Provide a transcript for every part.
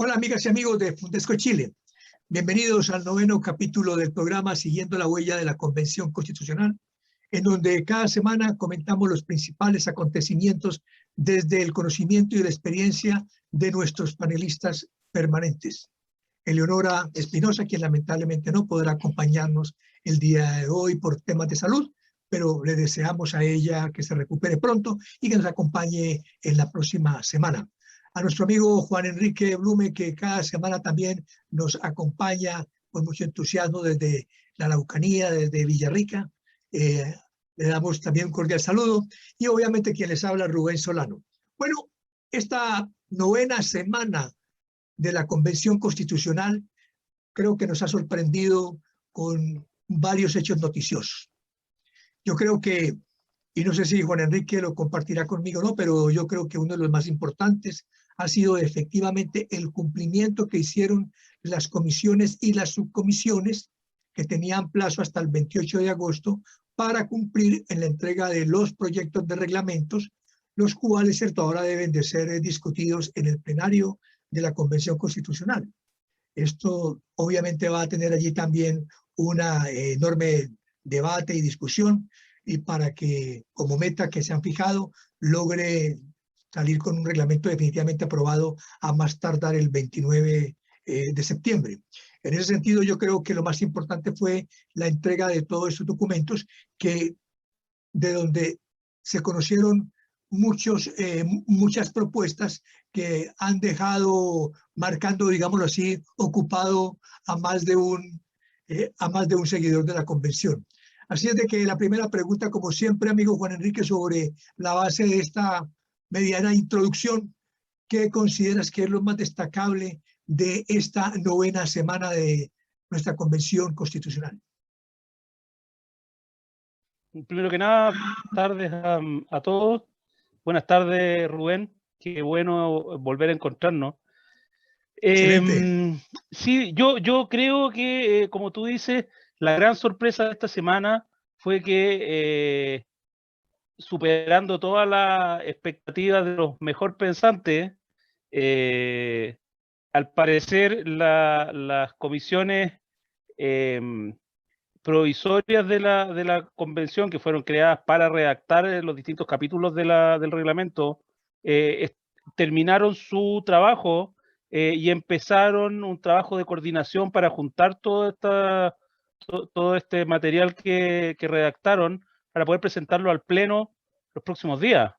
Hola amigas y amigos de Fundesco Chile. Bienvenidos al 9º capítulo del programa Siguiendo la Huella de la Convención Constitucional, en donde cada semana comentamos los principales acontecimientos desde el conocimiento y la experiencia de nuestros panelistas permanentes. Eleonora Espinosa, quien lamentablemente no podrá acompañarnos el día de hoy por temas de salud, pero le deseamos a ella que se recupere pronto y que nos acompañe en la próxima semana. A nuestro amigo Juan Enrique Blume, que cada semana también nos acompaña con mucho entusiasmo desde la Araucanía, desde Villarrica. Le damos también un cordial saludo. Y obviamente quien les habla, Rubén Solano. Bueno, esta 9ª semana de la Convención Constitucional creo que nos ha sorprendido con varios hechos noticiosos. Yo creo que, y no sé si Juan Enrique lo compartirá conmigo o no, pero yo creo que uno de los más importantes ha sido efectivamente el cumplimiento que hicieron las comisiones y las subcomisiones que tenían plazo hasta el 28 de agosto para cumplir en la entrega de los proyectos de reglamentos, los cuales, ¿cierto?, ahora deben de ser discutidos en el plenario de la Convención Constitucional. Esto obviamente va a tener allí también una enorme debate y discusión, y para que, como meta que se han fijado, logre salir con un reglamento definitivamente aprobado a más tardar el 29 de septiembre. En ese sentido, yo creo que lo más importante fue la entrega de todos estos documentos, de donde se conocieron muchas propuestas que han dejado, marcando, digámoslo así, ocupado a más de un seguidor de la convención. Así es de que la primera pregunta, como siempre, amigo Juan Enrique, sobre la base de esta mediana introducción, ¿qué consideras que es lo más destacable de esta 9ª semana de nuestra Convención Constitucional? Primero que nada, buenas tardes a todos. Buenas tardes, Rubén. Qué bueno volver a encontrarnos. Sí, yo creo que, como tú dices, la gran sorpresa de esta semana fue que, superando todas las expectativas de los mejor pensantes, al parecer las comisiones provisorias de la convención, que fueron creadas para redactar los distintos capítulos del reglamento, terminaron su trabajo y empezaron un trabajo de coordinación para juntar todo este material que redactaron para poder presentarlo al Pleno los próximos días.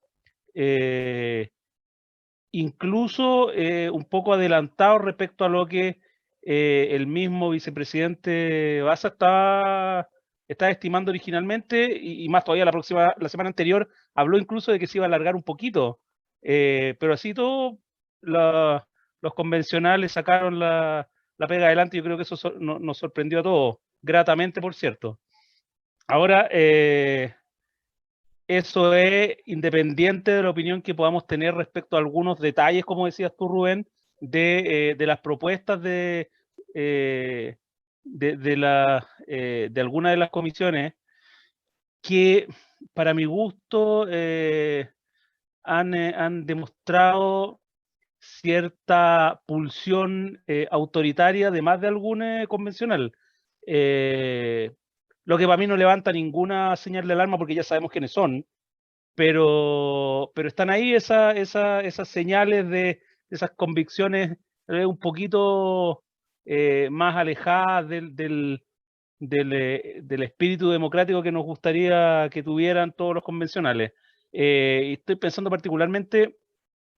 Incluso un poco adelantado respecto a lo que el mismo vicepresidente Baza estaba estimando originalmente, y más todavía la semana anterior habló incluso de que se iba a alargar un poquito, pero así todo los convencionales sacaron la pega adelante. Yo creo que eso nos sorprendió a todos, gratamente, por cierto. Ahora, eso es independiente de la opinión que podamos tener respecto a algunos detalles, como decías tú, Rubén, de las propuestas de alguna de las comisiones, que para mi gusto han demostrado cierta pulsión autoritaria de más de algún convencional. Lo que para mí no levanta ninguna señal de alarma, porque ya sabemos quiénes son, pero están ahí esas señales de esas convicciones un poquito más alejadas del espíritu democrático que nos gustaría que tuvieran todos los convencionales. Y estoy pensando particularmente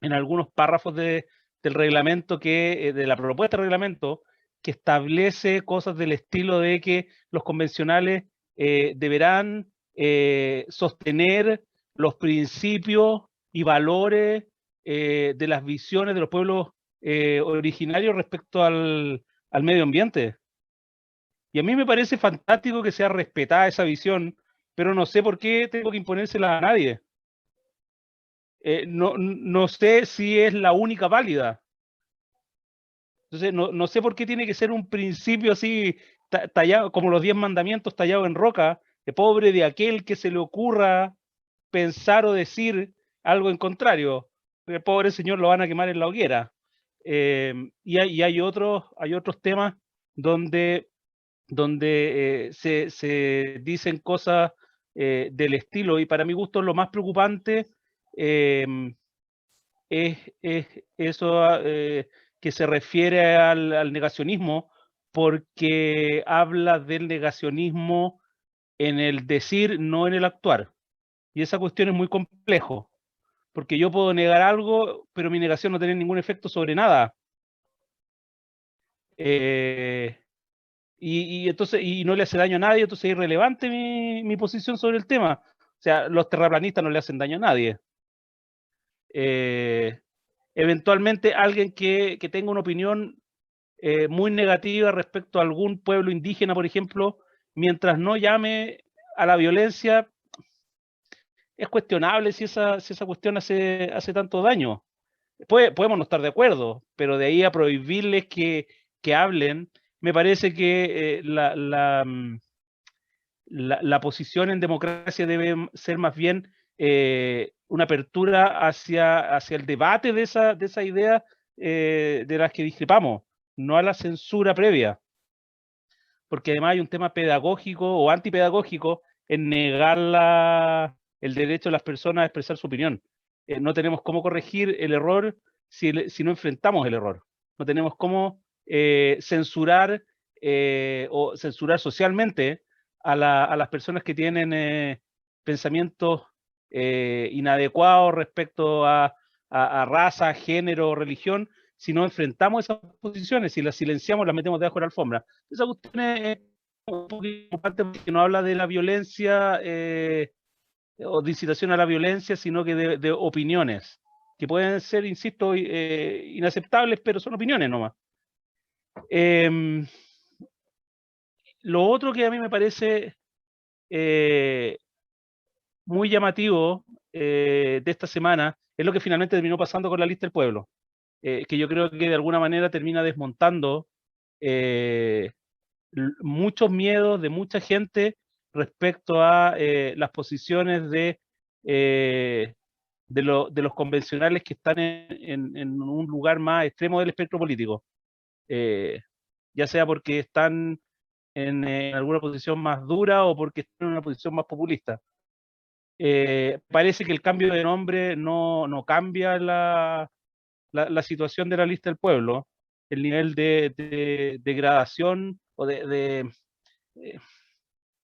en algunos párrafos del reglamento, de la propuesta de reglamento, que establece cosas del estilo de que los convencionales deberán sostener los principios y valores de las visiones de los pueblos originarios respecto al medio ambiente. Y a mí me parece fantástico que sea respetada esa visión, pero no sé por qué tengo que imponérsela a nadie. No sé si es la única válida. Entonces, no sé por qué tiene que ser un principio así tallado, como los 10 mandamientos tallados en roca, de pobre de aquel que se le ocurra pensar o decir algo en contrario. El pobre señor lo van a quemar en la hoguera. Y hay otros temas donde se dicen cosas del estilo, y para mi gusto lo más preocupante es eso que se refiere al negacionismo, porque habla del negacionismo en el decir, no en el actuar. Y esa cuestión es muy complejo, porque yo puedo negar algo, pero mi negación no tiene ningún efecto sobre nada. Y entonces, y no le hace daño a nadie, entonces es irrelevante mi posición sobre el tema. O sea, los terraplanistas no le hacen daño a nadie. Eventualmente alguien que tenga una opinión muy negativa respecto a algún pueblo indígena, por ejemplo, mientras no llame a la violencia, es cuestionable si esa cuestión hace tanto daño. Podemos no estar de acuerdo, pero de ahí a prohibirles que hablen, me parece que la posición en democracia debe ser más bien una apertura hacia el debate de esa idea de las que discrepamos, no a la censura previa, porque además hay un tema pedagógico o antipedagógico en negar el derecho de las personas a expresar su opinión. No tenemos cómo corregir el error si no enfrentamos el error. No tenemos cómo censurar o censurar socialmente a las personas que tienen pensamientos inadecuados respecto a raza, género o religión, si no enfrentamos esas posiciones, si las silenciamos, las metemos debajo de la alfombra. Esa cuestión es un poquito parte porque no habla de la violencia o de incitación a la violencia, sino que de opiniones, que pueden ser, insisto, inaceptables, pero son opiniones nomás. Lo otro que a mí me parece muy llamativo de esta semana es lo que finalmente terminó pasando con la lista del pueblo, que yo creo que de alguna manera termina desmontando muchos miedos de mucha gente respecto a las posiciones de los convencionales que están en un lugar más extremo del espectro político, ya sea porque están en alguna posición más dura o porque están en una posición más populista. Parece que el cambio de nombre no cambia la situación de la lista del pueblo, el nivel de degradación o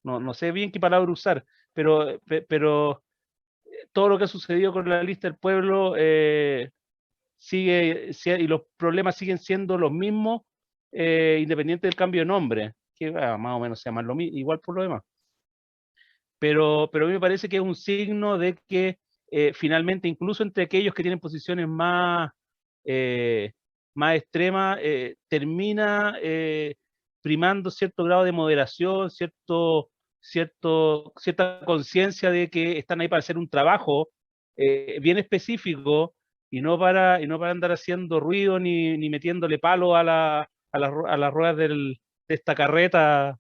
no sé bien qué palabra usar, pero todo lo que ha sucedido con la lista del pueblo sigue, y los problemas siguen siendo los mismos, independiente del cambio de nombre, que más o menos se llaman igual por lo demás. Pero a mí me parece que es un signo de que finalmente, incluso entre aquellos que tienen posiciones más extremas, termina primando cierto grado de moderación, cierta conciencia de que están ahí para hacer un trabajo bien específico y no para andar haciendo ruido ni metiéndole palo a las ruedas de esta carreta.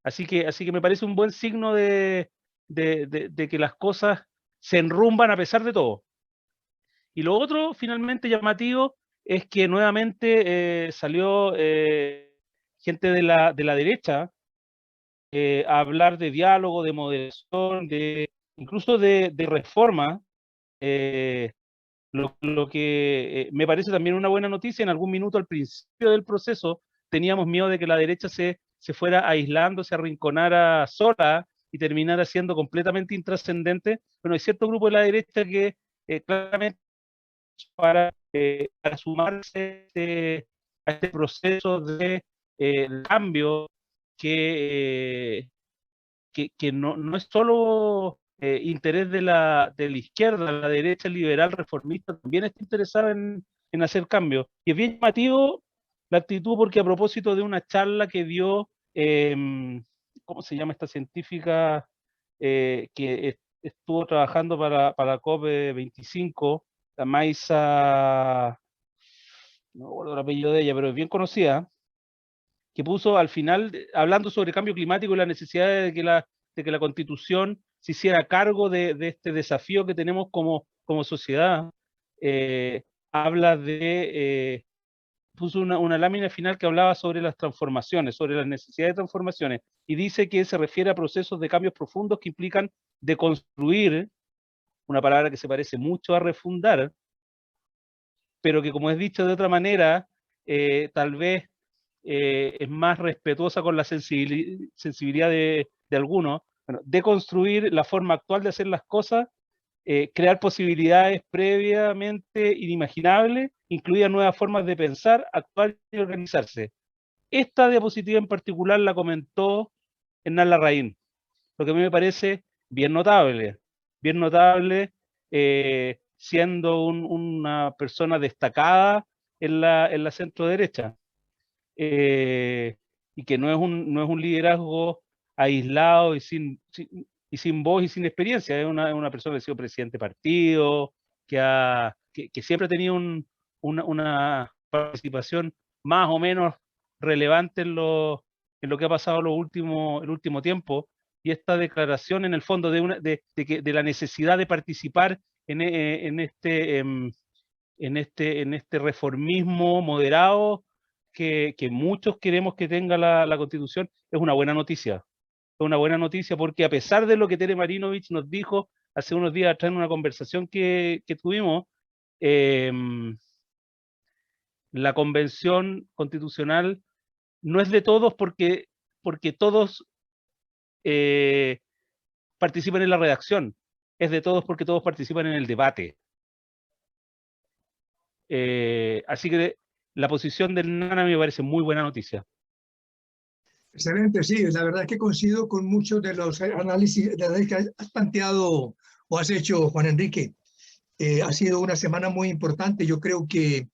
Así que me parece un buen signo de que las cosas se enrumban a pesar de todo. Y lo otro, finalmente llamativo, es que nuevamente salió gente de la derecha a hablar de diálogo, de moderación, incluso de reforma, lo que me parece también una buena noticia. En algún minuto al principio del proceso teníamos miedo de que la derecha se fuera aislando, se arrinconara sola y terminara siendo completamente intrascendente. Bueno, hay cierto grupo de la derecha que claramente para sumarse a este proceso de cambio que no es solo interés de la izquierda, la derecha liberal reformista también está interesada en hacer cambios. Y es bien llamativo la actitud, porque a propósito de una charla que dio, ¿cómo se llama esta científica que estuvo trabajando para COP25, la Maisa, no recuerdo el apellido de ella, pero es bien conocida, que puso al final, hablando sobre cambio climático y la necesidad de que la Constitución se hiciera cargo de este desafío que tenemos como sociedad, habla de, puso una lámina final que hablaba sobre las transformaciones, sobre las necesidades de transformaciones, y dice que se refiere a procesos de cambios profundos que implican deconstruir, una palabra que se parece mucho a refundar, pero que, como es dicho de otra manera, tal vez es más respetuosa con la sensibilidad de algunos. Bueno, deconstruir la forma actual de hacer las cosas, crear posibilidades previamente inimaginables, incluidas nuevas formas de pensar, actuar y organizarse. Esta diapositiva en particular la comentó Hernán Larraín, lo que a mí me parece bien notable, siendo una persona destacada en la centro derecha, y que no es un liderazgo aislado y sin voz y sin experiencia. Es una persona que ha sido presidente de partido, que siempre ha tenido una participación más o menos relevante en lo que ha pasado el último tiempo, y esta declaración en el fondo de la necesidad de participar en este reformismo moderado que muchos queremos que tenga la Constitución, es una buena noticia. Es una buena noticia porque, a pesar de lo que Tere Marinovich nos dijo hace unos días atrás en una conversación que tuvimos, la Convención Constitucional no es de todos porque todos participan en la redacción, es de todos porque todos participan en el debate. Así que la posición del Nana me parece muy buena noticia. Excelente, sí, la verdad es que coincido con muchos de los análisis que has planteado o has hecho, Juan Enrique. Ha sido una semana muy importante. Yo creo que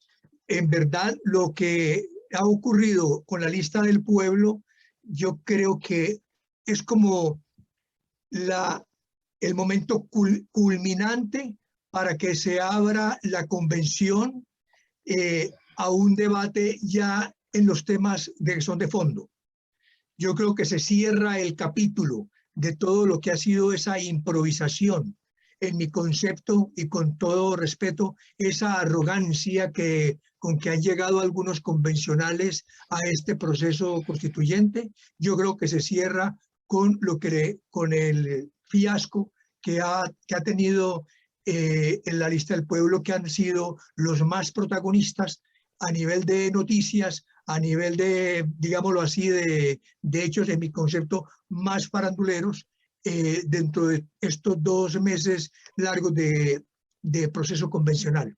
en verdad lo que ha ocurrido con la lista del pueblo, yo creo que es como el momento culminante para que se abra la convención a un debate ya en los temas que son de fondo. Yo creo que se cierra el capítulo de todo lo que ha sido esa improvisación, en mi concepto, y con todo respeto, esa arrogancia con que han llegado algunos convencionales a este proceso constituyente. Yo creo que se cierra con el fiasco que ha tenido en la lista del pueblo, que han sido los más protagonistas a nivel de noticias, a nivel de, digámoslo así, de hechos, en mi concepto, más faranduleros dentro de estos 2 meses largos de proceso convencional.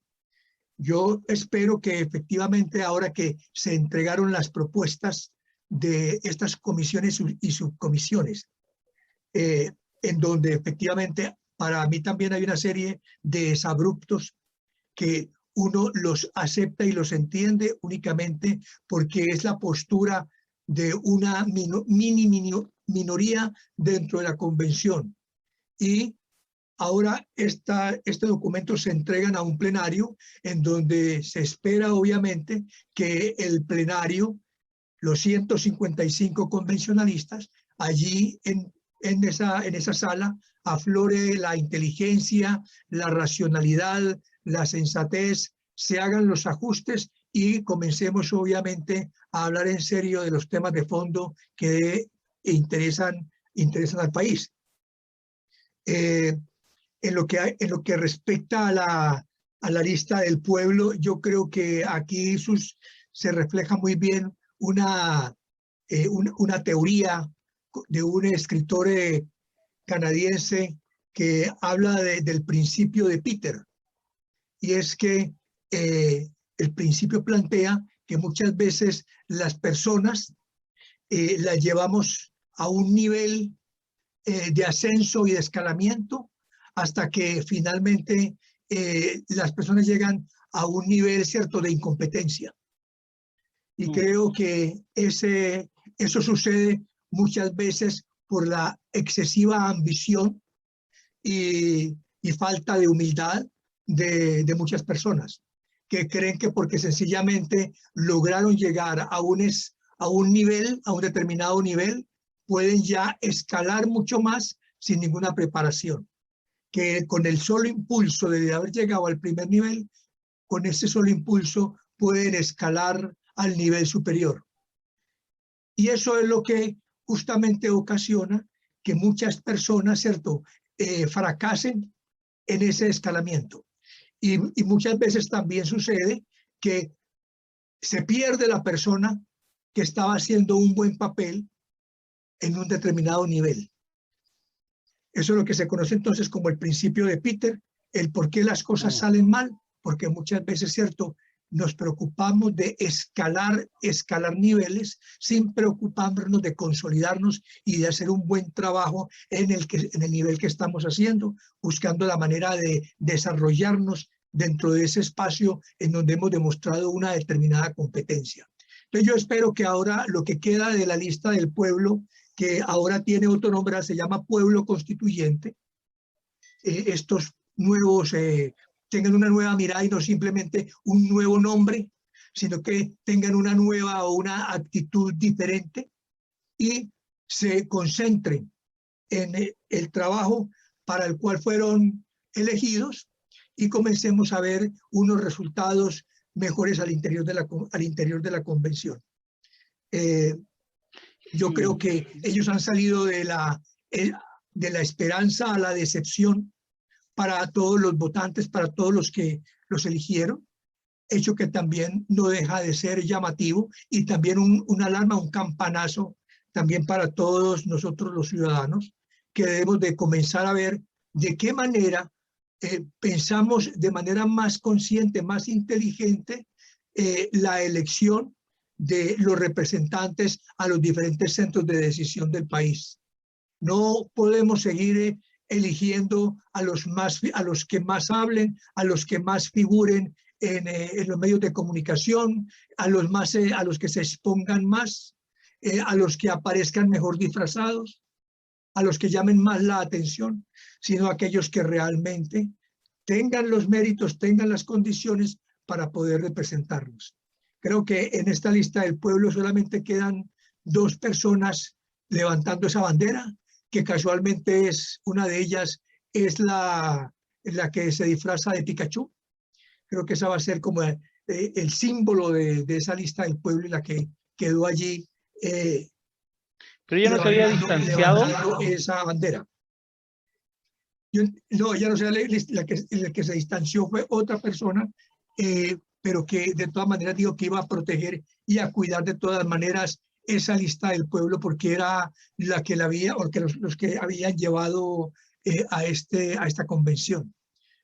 Yo espero que efectivamente, ahora que se entregaron las propuestas de estas comisiones y subcomisiones, en donde efectivamente para mí también hay una serie de desabruptos que uno los acepta y los entiende únicamente porque es la postura de una minoría dentro de la convención. Y ahora este documento se entregan a un plenario en donde se espera obviamente que el plenario, los 155 convencionalistas, allí en esa sala aflore la inteligencia, la racionalidad, la sensatez, se hagan los ajustes y comencemos obviamente a hablar en serio de los temas de fondo que interesan al país. En lo que respecta a la lista del pueblo, yo creo que aquí se refleja muy bien una teoría de un escritor canadiense que habla del principio de Peter. Y es que el principio plantea que muchas veces las personas las llevamos a un nivel de ascenso y de escalamiento hasta que finalmente las personas llegan a un nivel cierto de incompetencia. Y creo que eso sucede muchas veces por la excesiva ambición y falta de humildad de muchas personas, que creen que porque sencillamente lograron llegar a un nivel, a un determinado nivel, pueden ya escalar mucho más sin ninguna preparación, que con el solo impulso de haber llegado al primer nivel, con ese solo impulso pueden escalar al nivel superior. Y eso es lo que justamente ocasiona que muchas personas, ¿cierto?, fracasen en ese escalamiento. Y muchas veces también sucede que se pierde la persona que estaba haciendo un buen papel en un determinado nivel. Eso es lo que se conoce entonces como el principio de Peter, el por qué las cosas salen mal, porque muchas veces, ¿cierto?, nos preocupamos de escalar niveles sin preocuparnos de consolidarnos y de hacer un buen trabajo en el nivel que estamos haciendo, buscando la manera de desarrollarnos dentro de ese espacio en donde hemos demostrado una determinada competencia. Entonces yo espero que ahora lo que queda de la lista del pueblo, que ahora tiene otro nombre, se llama Pueblo Constituyente, estos nuevos tengan una nueva mirada y no simplemente un nuevo nombre, sino que tengan una nueva o una actitud diferente y se concentren en el trabajo para el cual fueron elegidos y comencemos a ver unos resultados mejores al interior de la convención. Yo creo que ellos han salido de la esperanza a la decepción para todos los votantes, para todos los que los eligieron, hecho que también no deja de ser llamativo y también una alarma, un campanazo también para todos nosotros los ciudadanos, que debemos de comenzar a ver de qué manera pensamos de manera más consciente, más inteligente, la elección de los representantes a los diferentes centros de decisión del país. No podemos seguir eligiendo a los que más hablen, a los que más figuren en los medios de comunicación, a los que se expongan más, a los que aparezcan mejor disfrazados, a los que llamen más la atención, sino a aquellos que realmente tengan los méritos, tengan las condiciones para poder representarnos. Creo que en esta lista del pueblo solamente quedan 2 personas levantando esa bandera, que casualmente una de ellas es la que se disfraza de Pikachu. Creo que esa va a ser como el símbolo de esa lista del pueblo y la que quedó allí. Pero ella no se había distanciado. Esa bandera. No, ya no sé, la que se distanció fue otra persona, pero que de todas maneras dijo que iba a proteger y a cuidar de todas maneras esa lista del pueblo, porque era la que la había, o que los que habían llevado a esta convención.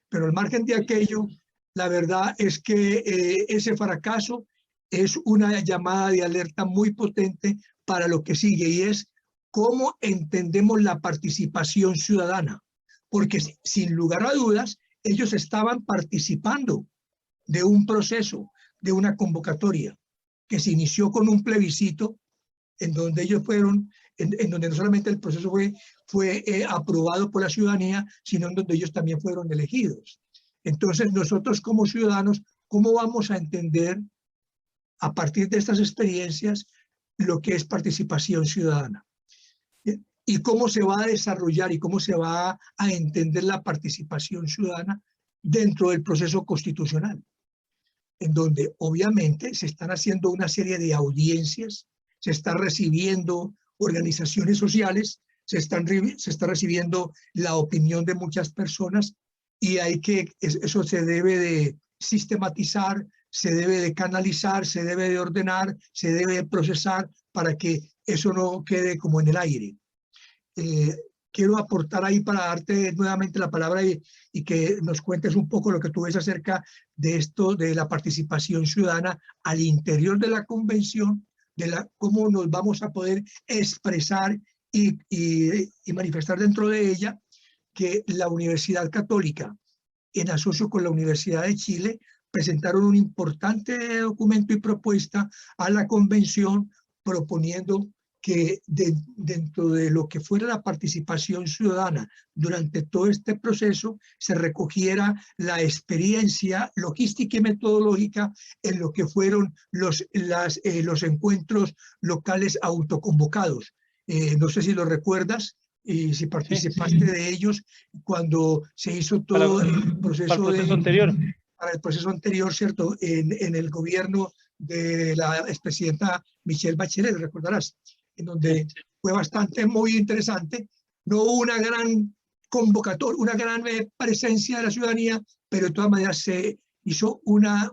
Pero al margen de aquello, la verdad es que ese fracaso es una llamada de alerta muy potente para lo que sigue, y es cómo entendemos la participación ciudadana, porque sin lugar a dudas, ellos estaban participando de un proceso, de una convocatoria, que se inició con un plebiscito en donde ellos fueron, en donde no solamente el proceso fue aprobado por la ciudadanía, sino en donde ellos también fueron elegidos. Entonces, nosotros como ciudadanos, ¿cómo vamos a entender a partir de estas experiencias lo que es participación ciudadana? Y cómo se va a desarrollar y cómo se va a entender la participación ciudadana dentro del proceso constitucional, en donde obviamente se están haciendo una serie de audiencias, se está recibiendo organizaciones sociales, se está recibiendo la opinión de muchas personas, y eso se debe de sistematizar, se debe de canalizar, se debe de ordenar, se debe de procesar para que eso no quede como en el aire. Quiero aportar ahí para darte nuevamente la palabra y que nos cuentes un poco lo que tú ves acerca de esto, de la participación ciudadana al interior de la convención, cómo nos vamos a poder expresar y manifestar dentro de ella, que la Universidad Católica, en asocio con la Universidad de Chile, presentaron un importante documento y propuesta a la convención, proponiendo que dentro de lo que fuera la participación ciudadana durante todo este proceso se recogiera la experiencia logística y metodológica en lo que fueron los encuentros locales autoconvocados. No sé si lo recuerdas y si participaste de ellos cuando se hizo todo el proceso anterior. para el proceso anterior, ¿cierto? En el gobierno de la expresidenta Michelle Bachelet, recordarás, en donde fue bastante, muy interesante. No hubo una gran convocatoria, una gran presencia de la ciudadanía, pero de todas maneras se hizo una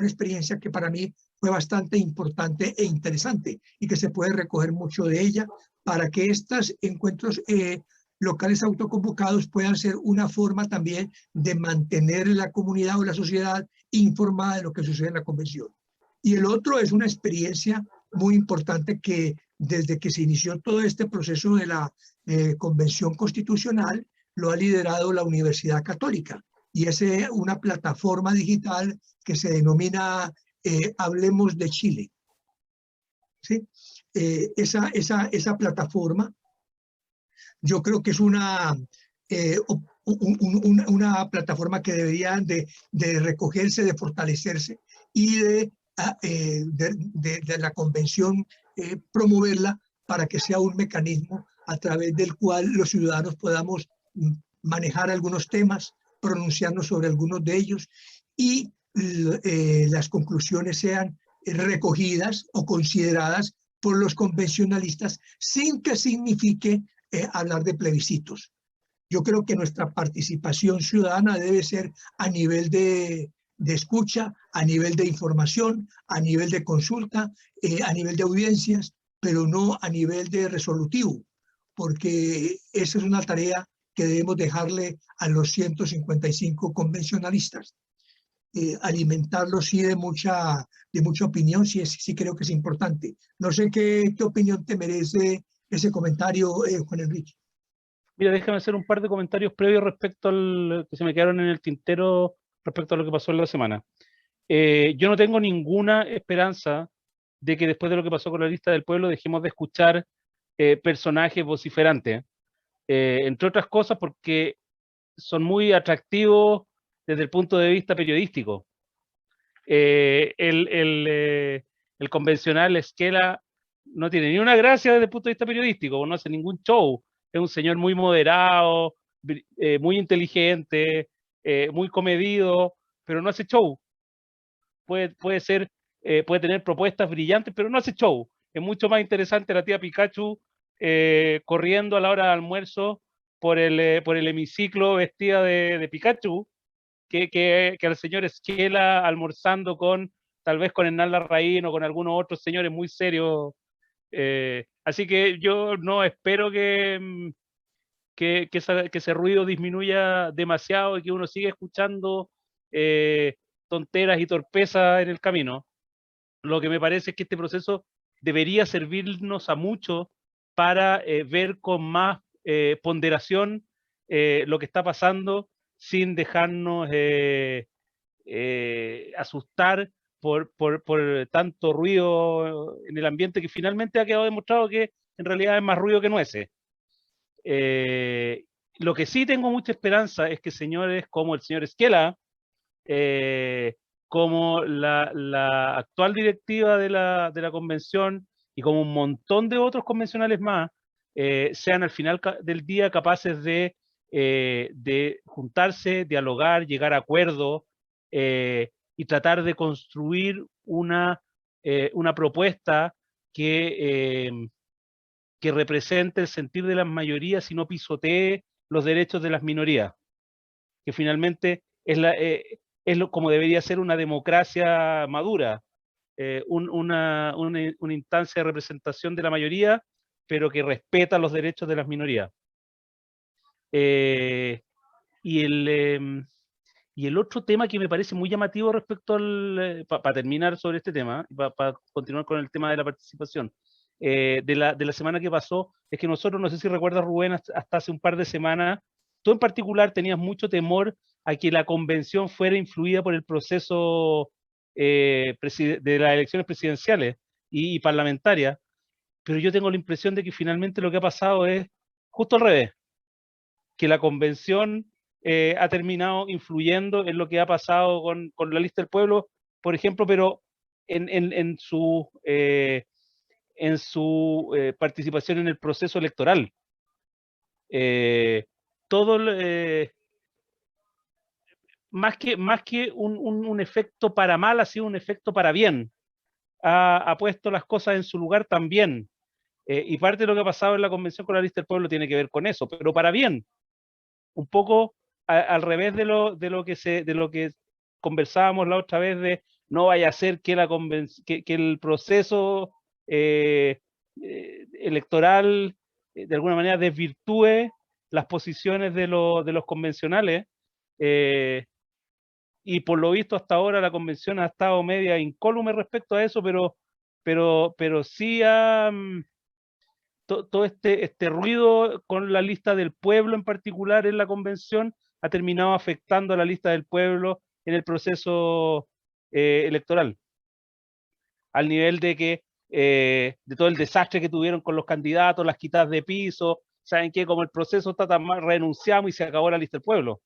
experiencia que para mí fue bastante importante e interesante y que se puede recoger mucho de ella para que estos encuentros locales autoconvocados puedan ser una forma también de mantener la comunidad o la sociedad informada de lo que sucede en la convención. Y el otro es una experiencia muy importante que desde que se inició todo este proceso de la convención constitucional lo ha liderado la Universidad Católica y es una plataforma digital que se denomina Hablemos de Chile. ¿Sí? Esa plataforma yo creo que es una plataforma que debería de recogerse, de fortalecerse y de la convención promoverla para que sea un mecanismo a través del cual los ciudadanos podamos manejar algunos temas, pronunciarnos sobre algunos de ellos y las conclusiones sean recogidas o consideradas por los convencionalistas sin que signifique hablar de plebiscitos. Yo creo que nuestra participación ciudadana debe ser a nivel de escucha, a nivel de información, a nivel de consulta, a nivel de audiencias, pero no a nivel de resolutivo, porque esa es una tarea que debemos dejarle a los 155 convencionalistas. Alimentarlos sí de mucha opinión, sí creo que es importante. No sé qué opinión te merece ese comentario, Juan Enrique. Mira, déjame hacer un par de comentarios previos respecto al que se me quedaron en el tintero respecto a lo que pasó en la semana. Yo no tengo ninguna esperanza de que después de lo que pasó con la lista del pueblo dejemos de escuchar personajes vociferantes, entre otras cosas porque son muy atractivos desde el punto de vista periodístico. El convencional Esquela no tiene ni una gracia desde el punto de vista periodístico, no hace ningún show, es un señor muy moderado, muy inteligente, muy comedido, pero no hace show. Puede tener propuestas brillantes, pero no hace show. Es mucho más interesante la tía Pikachu corriendo a la hora de almuerzo por el hemiciclo vestida de Pikachu, que al señor Esquela almorzando tal vez con Hernán Larraín o con algunos otros señores muy serios. Así que yo no espero que ese ruido disminuya demasiado y que uno siga escuchando tonteras y torpezas en el camino. Lo que me parece es que este proceso debería servirnos a mucho para ver con más ponderación lo que está pasando sin dejarnos asustar por tanto ruido en el ambiente que finalmente ha quedado demostrado que en realidad es más ruido que nueces. Lo que sí tengo mucha esperanza es que señores como el señor Esquela, como la actual directiva de la convención y como un montón de otros convencionales más, sean al final del día capaces de juntarse, dialogar, llegar a acuerdos y tratar de construir una propuesta que represente el sentir de las mayorías y no pisotee los derechos de las minorías, que finalmente es como debería ser una democracia madura, una instancia de representación de la mayoría, pero que respeta los derechos de las minorías. Y el otro tema que me parece muy llamativo respecto para terminar sobre este tema, para continuar con el tema de la participación, de la semana que pasó, es que nosotros, no sé si recuerdas, Rubén, hasta hace un par de semanas, tú en particular tenías mucho temor a que la convención fuera influida por el proceso de las elecciones presidenciales y parlamentarias, pero yo tengo la impresión de que finalmente lo que ha pasado es justo al revés, que la convención ha terminado influyendo en lo que ha pasado con la lista del pueblo, por ejemplo, pero en su participación en el proceso electoral. Todo más que un efecto para mal, ha sido un efecto para bien. Ha puesto las cosas en su lugar también. Y parte de lo que ha pasado en la convención con la lista del pueblo tiene que ver con eso, pero para bien. Un poco al revés de lo que conversábamos la otra vez, de no vaya a ser que el proceso electoral de alguna manera desvirtúe las posiciones de los convencionales. Y por lo visto hasta ahora la convención ha estado media incólume respecto a eso, pero sí todo este ruido con la lista del pueblo en particular en la convención ha terminado afectando a la lista del pueblo en el proceso electoral, al nivel de que de todo el desastre que tuvieron con los candidatos, las quitadas de piso. ¿Saben qué? Como el proceso está tan mal, renunciamos y se acabó la lista del pueblo.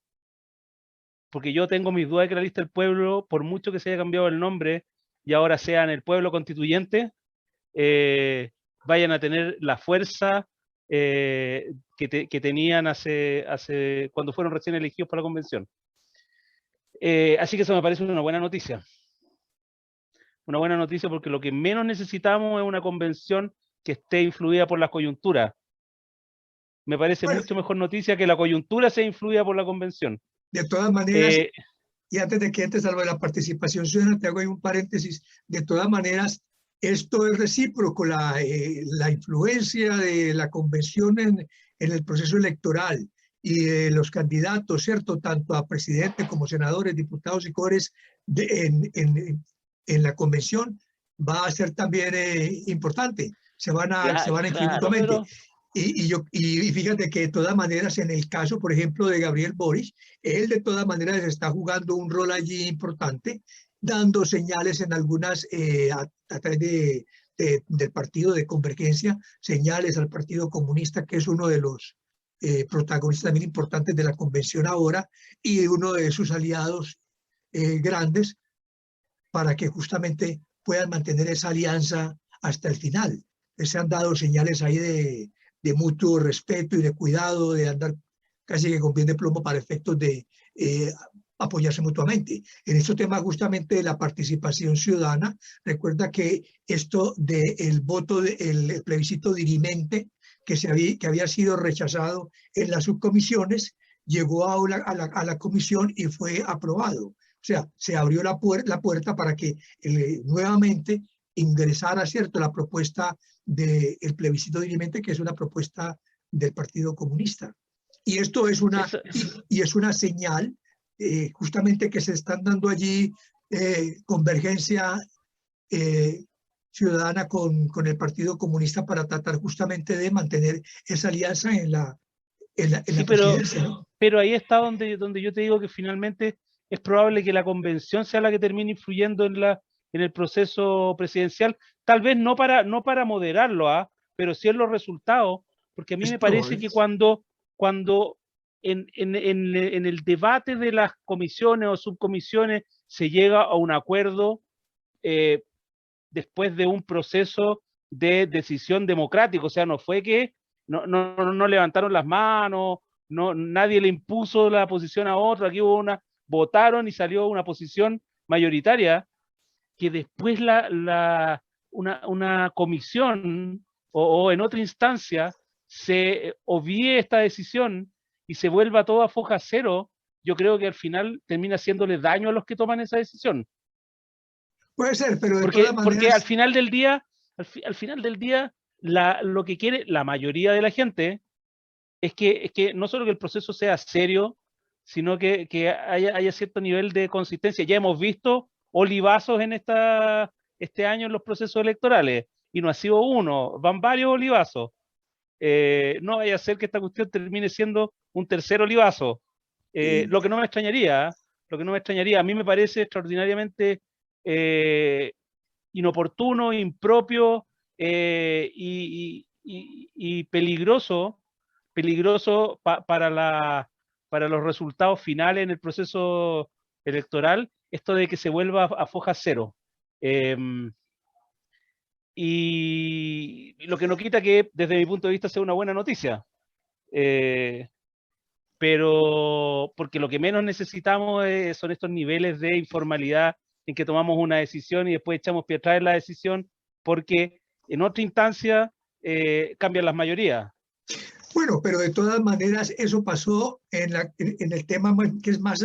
Porque yo tengo mis dudas de que la lista del pueblo, por mucho que se haya cambiado el nombre y ahora sean el pueblo constituyente, vayan a tener la fuerza que tenían cuando fueron recién elegidos para la convención. Así que eso me parece una buena noticia. Una buena noticia, porque lo que menos necesitamos es una convención que esté influida por la coyuntura. Me parece mucho mejor noticia que la coyuntura sea influida por la convención. De todas maneras, y antes de que entres a lo de la participación ciudadana, te hago ahí un paréntesis. De todas maneras, esto es recíproco, la influencia de la convención en el proceso electoral y de los candidatos, ¿cierto? Tanto a presidente como senadores, diputados y cores en la convención va a ser también importante. Se van a influir mutuamente. Y fíjate que de todas maneras, en el caso, por ejemplo, de Gabriel Boric, él de todas maneras está jugando un rol allí importante, dando señales en algunas, a través del partido de Convergencia, señales al Partido Comunista, que es uno de los protagonistas también importantes de la convención ahora, y uno de sus aliados grandes, para que justamente puedan mantener esa alianza hasta el final. Se han dado señales ahí de mutuo respeto y de cuidado, de andar casi que con bien de plomo para efectos de apoyarse mutuamente. En este tema justamente de la participación ciudadana, recuerda que esto del voto, el plebiscito dirimente que había sido rechazado en las subcomisiones, llegó a la comisión y fue aprobado. O sea, se abrió la puerta para que nuevamente ingresara, ¿cierto?, la propuesta del plebiscito dirimente, que es una propuesta del Partido Comunista. Y esto es una señal justamente que se están dando allí convergencia ciudadana con el Partido Comunista para tratar justamente de mantener esa alianza en la presidencia, ¿no? Pero ahí está donde yo te digo que finalmente es probable que la convención sea la que termine influyendo en el proceso presidencial, tal vez no para moderarlo, pero sí en los resultados, porque a mí me parece que cuando en el debate de las comisiones o subcomisiones se llega a un acuerdo después de un proceso de decisión democrático, o sea, no fue que no levantaron las manos, nadie le impuso la posición a otro, aquí hubo votaron y salió una posición mayoritaria, que después una comisión o en otra instancia se obvíe esta decisión y se vuelva todo a foja cero. Yo creo que al final termina haciéndole daño a los que toman esa decisión. Puede ser, pero de todas maneras... Porque al final del día, lo que quiere la mayoría de la gente es que no solo que el proceso sea serio, sino que haya cierto nivel de consistencia. Ya hemos visto olivazos este año en los procesos electorales, y no ha sido uno, van varios olivazos. No vaya a ser que esta cuestión termine siendo un tercer olivazo. Lo que no me extrañaría, a mí me parece extraordinariamente inoportuno, impropio y peligroso para los resultados finales en el proceso electoral, esto de que se vuelva a foja cero. Y lo que no quita que, desde mi punto de vista, sea una buena noticia. pero porque lo que menos necesitamos son estos niveles de informalidad en que tomamos una decisión y después echamos pie atrás en la decisión porque en otra instancia cambian las mayorías. Bueno, pero de todas maneras eso pasó en el tema que es más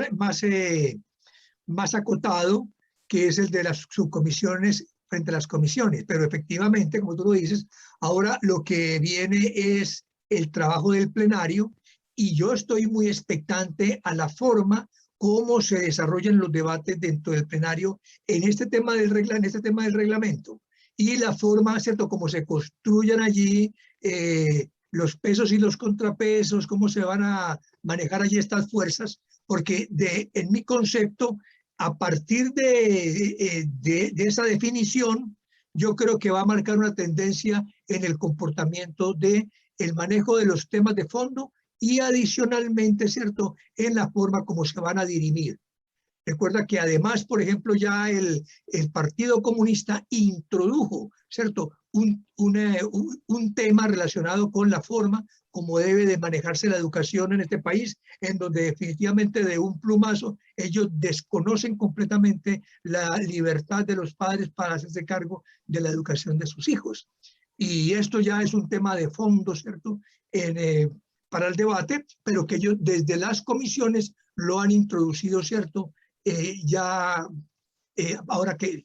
acotado, que es el de las subcomisiones frente a las comisiones. Pero efectivamente, como tú lo dices, ahora lo que viene es el trabajo del plenario y yo estoy muy expectante a la forma cómo se desarrollan los debates dentro del plenario en este tema del reglamento y la forma, ¿cierto?, cómo se construyan allí los pesos y los contrapesos, cómo se van a manejar allí estas fuerzas, porque en mi concepto, a partir de esa definición, yo creo que va a marcar una tendencia en el comportamiento del manejo de los temas de fondo y adicionalmente, ¿cierto?, en la forma como se van a dirimir. Recuerda que además, por ejemplo, ya el Partido Comunista introdujo, ¿cierto?, un tema relacionado con la forma como debe de manejarse la educación en este país, en donde definitivamente de un plumazo ellos desconocen completamente la libertad de los padres para hacerse cargo de la educación de sus hijos. Y esto ya es un tema de fondo, ¿cierto?, para el debate, pero que ellos desde las comisiones lo han introducido, ¿cierto?, ahora que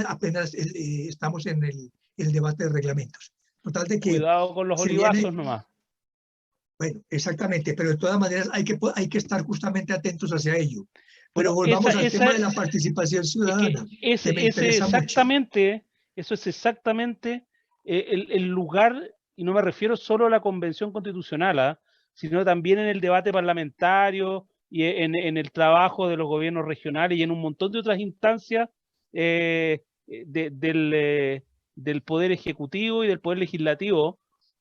apenas estamos en el debate de reglamentos. Total de que Cuidado con los olivazos nomás. Bueno, exactamente, pero de todas maneras hay que estar justamente atentos hacia ello. Pero Bueno, volvamos al tema de la participación ciudadana, que me interesa mucho. Eso es exactamente el lugar, y no me refiero solo a la Convención Constitucional, sino también en el debate parlamentario y en el trabajo de los gobiernos regionales y en un montón de otras instancias del Poder Ejecutivo y del Poder Legislativo,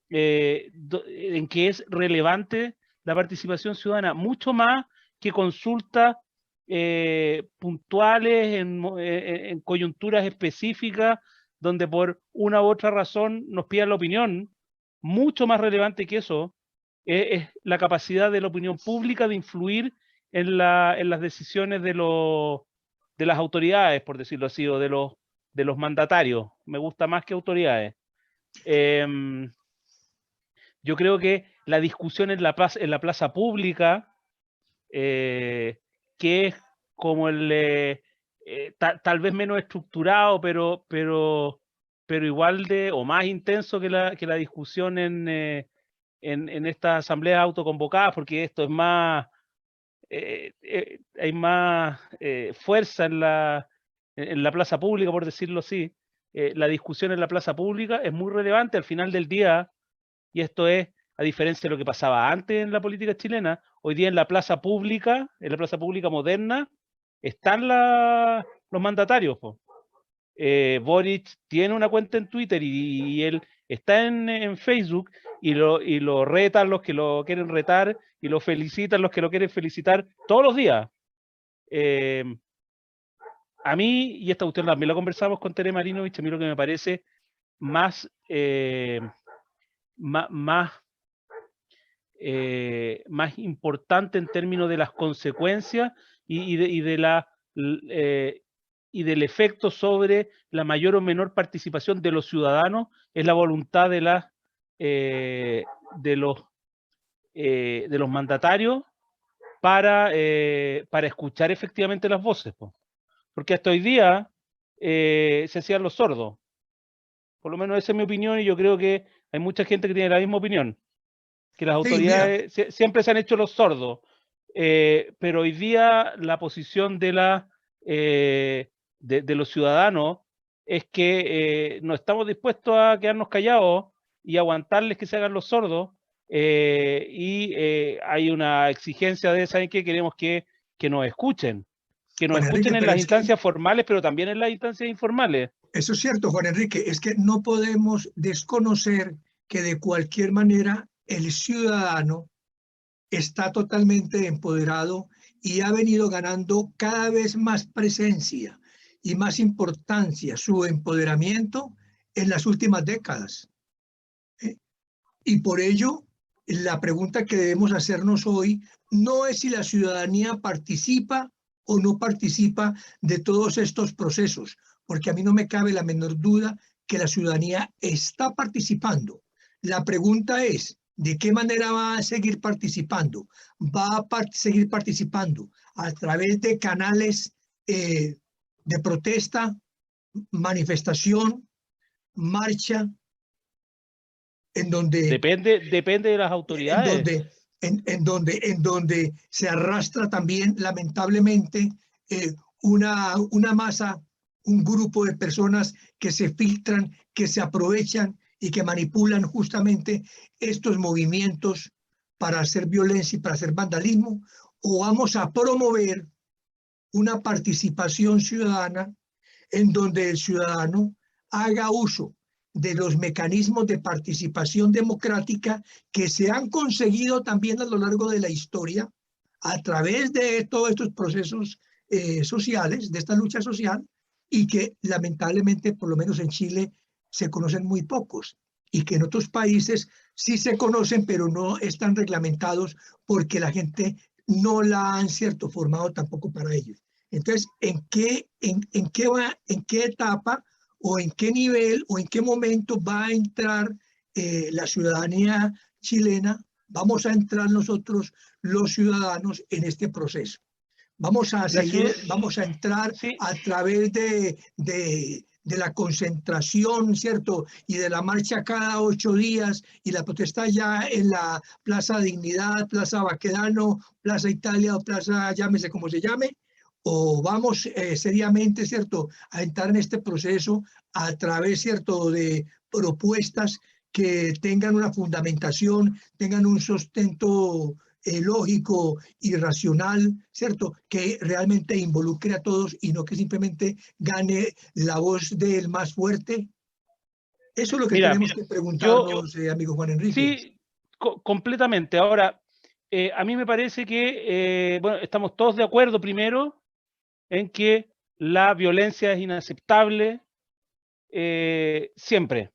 en que es relevante la participación ciudadana, mucho más que consultas puntuales en coyunturas específicas, donde por una u otra razón nos pidan la opinión. Mucho más relevante que eso es la capacidad de la opinión pública de influir en las decisiones de las autoridades, por decirlo así, o de los mandatarios. Me gusta más que autoridades. Yo creo que la discusión en la plaza pública, que es como tal vez menos estructurado, pero igual o más intenso que la discusión en estas asambleas autoconvocadas, porque esto es más, hay más fuerza en la plaza pública, por decirlo así. La discusión en la plaza pública es muy relevante al final del día, y esto es a diferencia de lo que pasaba antes en la política chilena. Hoy día en la plaza pública moderna, están los mandatarios. Boric tiene una cuenta en Twitter y él está en Facebook y lo retan los que lo quieren retar y lo felicitan los que lo quieren felicitar todos los días. A mí, y esta cuestión también lo conversamos con Tere Marinovich, a mí lo que me parece más importante en términos de las consecuencias y del efecto sobre la mayor o menor participación de los ciudadanos es la voluntad de los mandatarios para escuchar efectivamente las voces, porque hasta hoy día se hacían los sordos. Por lo menos esa es mi opinión, y yo creo que hay mucha gente que tiene la misma opinión, que las autoridades siempre se han hecho los sordos, pero hoy día la posición de los ciudadanos es que no estamos dispuestos a quedarnos callados y aguantarles que se hagan los sordos, y hay una exigencia de, ¿saben qué? Queremos que nos escuchen, Juan Enrique, en las instancias formales, pero también en las instancias informales. Eso es cierto, Juan Enrique, es que no podemos desconocer que de cualquier manera el ciudadano está totalmente empoderado y ha venido ganando cada vez más presencia y más importancia su empoderamiento en las últimas décadas. Y por ello, la pregunta que debemos hacernos hoy no es si la ciudadanía participa o no participa de todos estos procesos, porque a mí no me cabe la menor duda que la ciudadanía está participando. La pregunta es, ¿de qué manera va a seguir participando? ¿Va a seguir participando a través de canales de protesta, manifestación, marcha, en donde Depende de las en autoridades. donde, en donde se arrastra también, lamentablemente, una masa, un grupo de personas que se filtran, que se aprovechan y que manipulan justamente estos movimientos para hacer violencia y para hacer vandalismo, o vamos a promover una participación ciudadana en donde el ciudadano haga uso de los mecanismos de participación democrática que se han conseguido también a lo largo de la historia a través de todos estos procesos sociales, de esta lucha social, y que lamentablemente, por lo menos en Chile, se conocen muy pocos, y que en otros países sí se conocen, pero no están reglamentados porque la gente no la han, cierto, formado tampoco para ellos. Entonces, ¿en qué etapa o en qué nivel o en qué momento va a entrar la ciudadanía chilena? Vamos a entrar nosotros, los ciudadanos, en este proceso. Vamos a vamos a entrar Sí, a través de la concentración, ¿cierto? Y de la marcha cada 8 días y la protesta ya en la Plaza Dignidad, Plaza Baquedano, Plaza Italia o Plaza, llámese como se llame, o vamos seriamente, ¿cierto?, a entrar en este proceso a través, ¿cierto?, de propuestas que tengan una fundamentación, tengan un sustento lógico y racional, ¿cierto?, que realmente involucre a todos y no que simplemente gane la voz del más fuerte. Eso es lo que mira, tenemos que yo preguntarnos, amigo Juan Enrique. sí, completamente. Ahora, a mí me parece que, bueno, estamos todos de acuerdo primero en que la violencia es inaceptable siempre.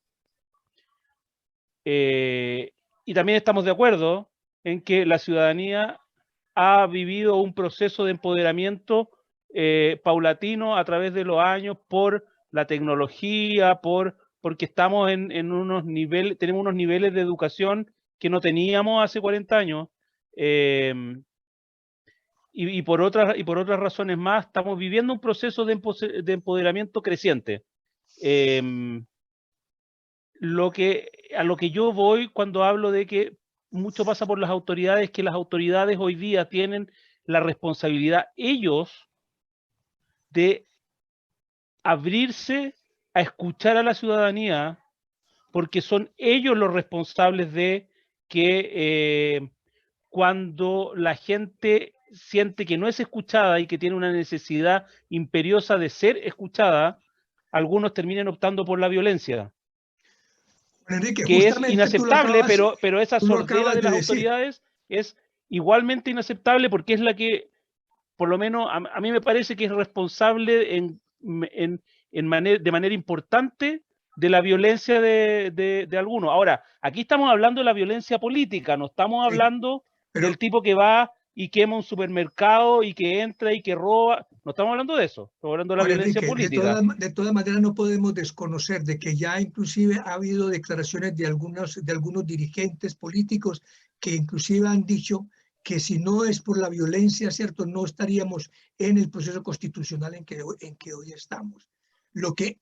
Y también estamos de acuerdo en que la ciudadanía ha vivido un proceso de empoderamiento paulatino a través de los años por la tecnología, porque estamos en unos niveles, tenemos unos niveles de educación que no teníamos hace 40 años. Y por otras razones más, estamos viviendo un proceso de empoderamiento creciente. A lo que yo voy cuando hablo de que mucho pasa por las autoridades, que las autoridades hoy día tienen la responsabilidad, ellos, de abrirse a escuchar a la ciudadanía, porque son ellos los responsables de que cuando la gente siente que no es escuchada y que tiene una necesidad imperiosa de ser escuchada, algunos terminen optando por la violencia, Juan Enrique, que es justamente inaceptable, pero esa tú lo sordera acabas de de las decir. autoridades es igualmente inaceptable porque es la que, por lo menos a mí me parece que es responsable de manera importante de la violencia de algunos. Ahora, aquí estamos hablando de la violencia política, no estamos hablando Pero del tipo que va y quema un supermercado y que entra y que roba, no estamos hablando de eso, estamos hablando de la Juan violencia Enrique, política. de todas maneras no podemos desconocer de que ya inclusive ha habido declaraciones de algunos dirigentes políticos que inclusive han dicho que si no es por la violencia, ¿cierto?, no estaríamos en el proceso constitucional en que hoy estamos. Lo que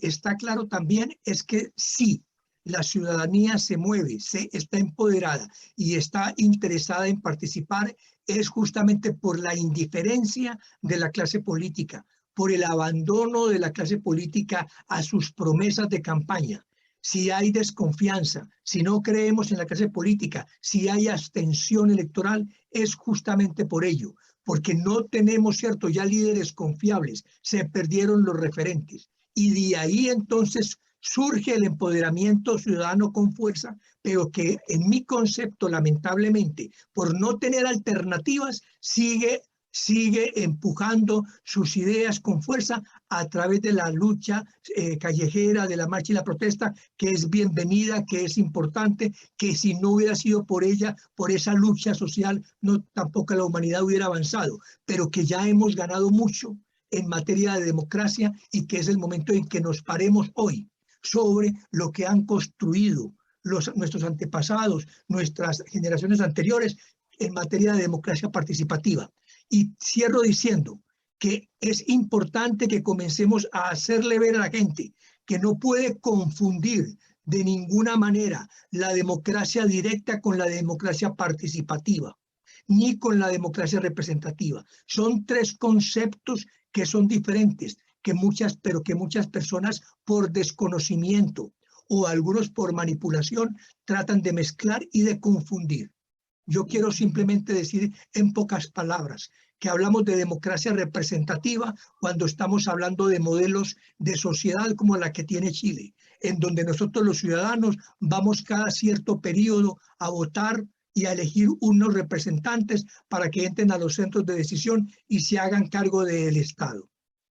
está claro también es que sí, la ciudadanía se mueve, está empoderada y está interesada en participar, es justamente por la indiferencia de la clase política, por el abandono de la clase política a sus promesas de campaña. Si hay desconfianza, si no creemos en la clase política, si hay abstención electoral, es justamente por ello, porque no tenemos, cierto, ya líderes confiables, se perdieron los referentes. Y de ahí entonces surge el empoderamiento ciudadano con fuerza, pero que en mi concepto, lamentablemente, por no tener alternativas, sigue sigue empujando sus ideas con fuerza a través de la lucha callejera, de la marcha y la protesta, que es bienvenida, que es importante, que si no hubiera sido por ella, por esa lucha social, no tampoco la humanidad hubiera avanzado, pero que ya hemos ganado mucho en materia de democracia y que es el momento en que nos paremos hoy sobre lo que han construido nuestros antepasados, nuestras generaciones anteriores en materia de democracia participativa. Y cierro diciendo que es importante que comencemos a hacerle ver a la gente que no puede confundir de ninguna manera la democracia directa con la democracia participativa, ni con la democracia representativa. Son tres conceptos que son diferentes, pero que muchas personas por desconocimiento o algunos por manipulación tratan de mezclar y de confundir. Yo quiero simplemente decir en pocas palabras que hablamos de democracia representativa cuando estamos hablando de modelos de sociedad como la que tiene Chile, en donde nosotros los ciudadanos vamos cada cierto periodo a votar y a elegir unos representantes para que entren a los centros de decisión y se hagan cargo del Estado.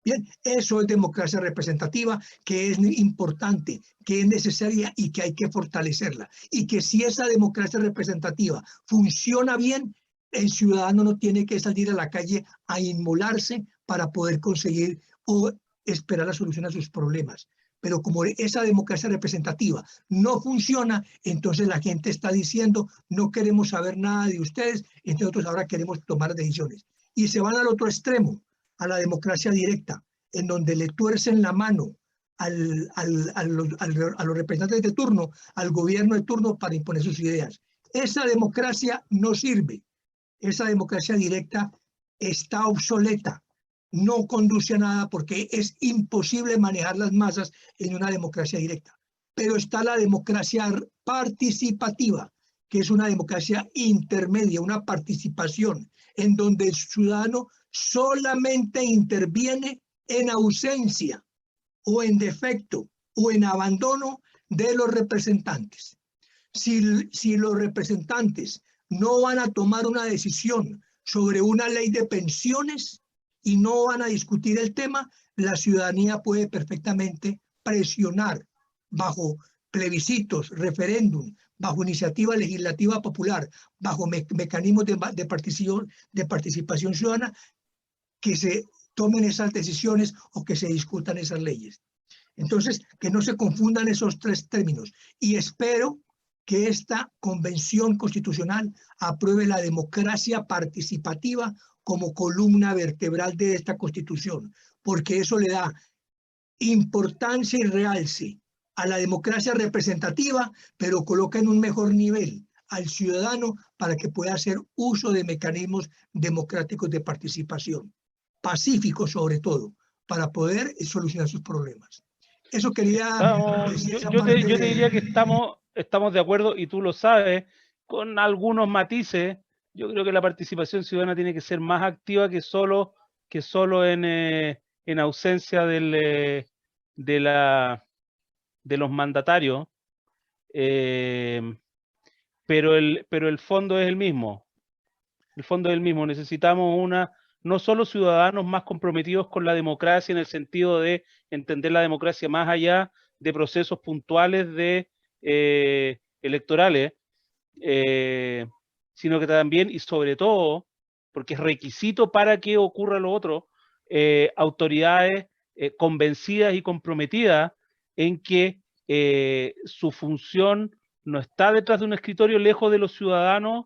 Bien, eso es democracia representativa, que es importante, que es necesaria y que hay que fortalecerla. Y que si esa democracia representativa funciona bien, el ciudadano no tiene que salir a la calle a inmolarse para poder conseguir o esperar la solución a sus problemas. Pero como esa democracia representativa no funciona, entonces la gente está diciendo, no queremos saber nada de ustedes, entonces nosotros ahora queremos tomar decisiones. Y se van al otro extremo, a la democracia directa, en donde le tuercen la mano a los representantes de turno, al gobierno de turno para imponer sus ideas. Esa democracia no sirve. Esa democracia directa está obsoleta, no conduce a nada porque es imposible manejar las masas en una democracia directa. Pero está la democracia participativa, que es una democracia intermedia, una participación en donde el ciudadano solamente interviene en ausencia o en defecto o en abandono de los representantes. Si los representantes no van a tomar una decisión sobre una ley de pensiones y no van a discutir el tema, la ciudadanía puede perfectamente presionar bajo plebiscitos, referéndum, bajo iniciativa legislativa popular, bajo mecanismos de participación ciudadana, que se tomen esas decisiones o que se discutan esas leyes. Entonces, que no se confundan esos tres términos. Y espero que esta convención constitucional apruebe la democracia participativa como columna vertebral de esta constitución, porque eso le da importancia y realce a la democracia representativa, pero coloca en un mejor nivel al ciudadano para que pueda hacer uso de mecanismos democráticos de participación, pacíficos sobre todo, para poder solucionar sus problemas. Eso quería decir. Yo te diría que estamos de acuerdo, y tú lo sabes, con algunos matices. Yo creo que la participación ciudadana tiene que ser más activa que solo en ausencia de los mandatarios, pero el fondo es el mismo. El fondo es el mismo. Necesitamos no solo ciudadanos más comprometidos con la democracia en el sentido de entender la democracia más allá de procesos puntuales electorales, sino que también y sobre todo, porque es requisito para que ocurra lo otro, autoridades convencidas y comprometidas en que su función no está detrás de un escritorio lejos de los ciudadanos,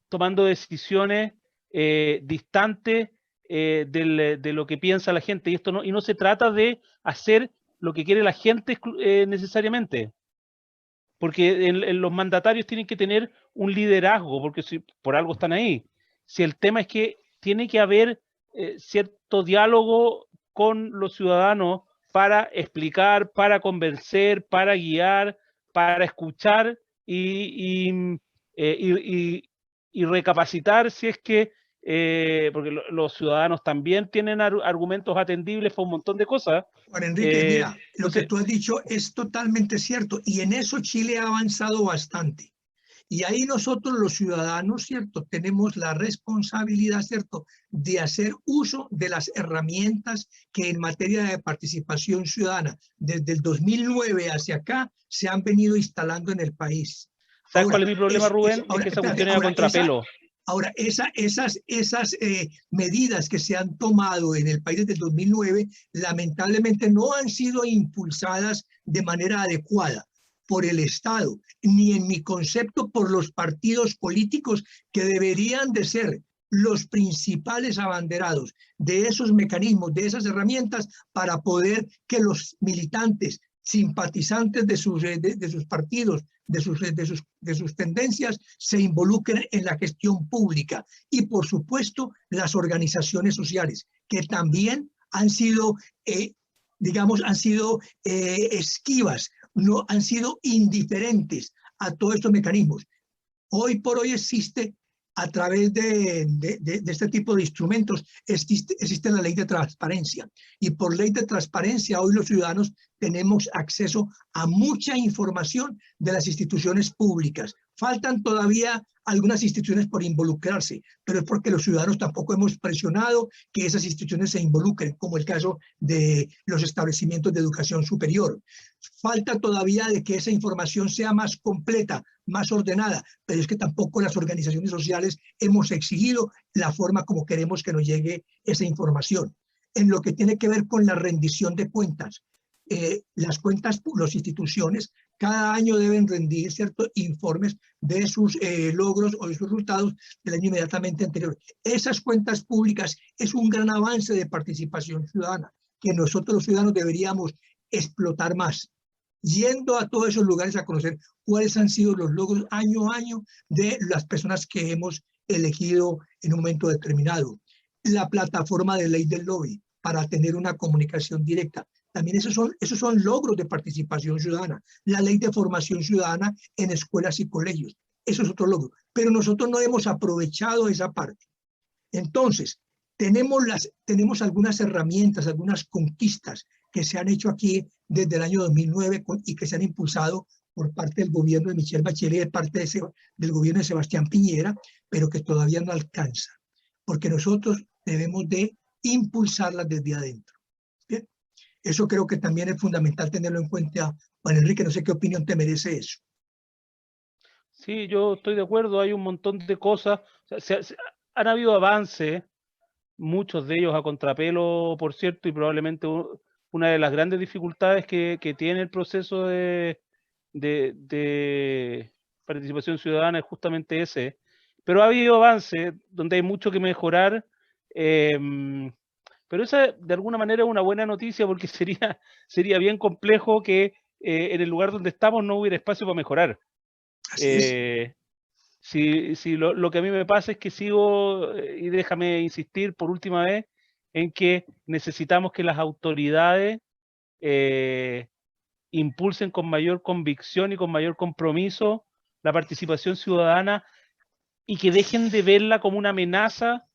tomando decisiones distantes de lo que piensa la gente. Y no se trata de hacer lo que quiere la gente necesariamente, porque en los mandatarios tienen que tener un liderazgo, porque por algo están ahí. Si el tema es que tiene que haber cierto diálogo con los ciudadanos para explicar, para convencer, para guiar, para escuchar y recapacitar si es que, porque los ciudadanos también tienen argumentos atendibles para un montón de cosas. Juan Enrique, mira, lo que tú has dicho es totalmente cierto y en eso Chile ha avanzado bastante. Y ahí nosotros los ciudadanos, ¿cierto? Tenemos la responsabilidad, ¿cierto?, de hacer uso de las herramientas que en materia de participación ciudadana desde el 2009 hacia acá se han venido instalando en el país. ¿Sabes Ahora, cuál es mi problema, Rubén? ahora, Es que esa espérate, cuestión era contrapelo. Ahora, esas medidas que se han tomado en el país desde el 2009, lamentablemente no han sido impulsadas de manera adecuada por el Estado, ni en mi concepto por los partidos políticos que deberían de ser los principales abanderados de esos mecanismos, de esas herramientas, para poder que los militantes, simpatizantes de sus partidos, de sus tendencias, se involucren en la gestión pública. Y por supuesto, las organizaciones sociales, que también han sido, digamos, esquivas, no han sido indiferentes a todos estos mecanismos. Hoy por hoy existe, a través de este tipo de instrumentos, existe la ley de transparencia. Y por ley de transparencia, hoy los ciudadanos tenemos acceso a mucha información de las instituciones públicas. Faltan todavía algunas instituciones por involucrarse, pero es porque los ciudadanos tampoco hemos presionado que esas instituciones se involucren, como el caso de los establecimientos de educación superior. Falta todavía de que esa información sea más completa, más ordenada, pero es que tampoco las organizaciones sociales hemos exigido la forma como queremos que nos llegue esa información. En lo que tiene que ver con la rendición de cuentas, las instituciones cada año deben rendir ciertos informes de sus logros o de sus resultados del año inmediatamente anterior. Esas cuentas públicas es un gran avance de participación ciudadana que nosotros los ciudadanos deberíamos explotar más, yendo a todos esos lugares a conocer cuáles han sido los logros año a año de las personas que hemos elegido en un momento determinado. La plataforma de ley del lobby para tener una comunicación directa. También esos son logros de participación ciudadana. La ley de formación ciudadana en escuelas y colegios. Eso es otro logro. Pero nosotros no hemos aprovechado esa parte. Entonces, tenemos algunas herramientas, algunas conquistas que se han hecho aquí desde el año 2009 y que se han impulsado por parte del gobierno de Michelle Bachelet y de parte del gobierno de Sebastián Piñera, pero que todavía no alcanza, porque nosotros debemos de impulsarlas desde adentro. ¿Bien? Eso creo que también es fundamental tenerlo en cuenta. Juan Enrique, no sé qué opinión te merece eso. Sí, yo estoy de acuerdo, hay un montón de cosas, o sea, han habido avances, muchos de ellos a contrapelo, por cierto, y probablemente una de las grandes dificultades que tiene el proceso de participación ciudadana es justamente ese. Pero ha habido avances donde hay mucho que mejorar, pero esa de alguna manera es una buena noticia porque sería bien complejo que en el lugar donde estamos no hubiera espacio para mejorar. Así es. Si lo que a mí me pasa es que sigo, y déjame insistir por última vez, en que necesitamos que las autoridades impulsen con mayor convicción y con mayor compromiso la participación ciudadana y que dejen de verla como una amenaza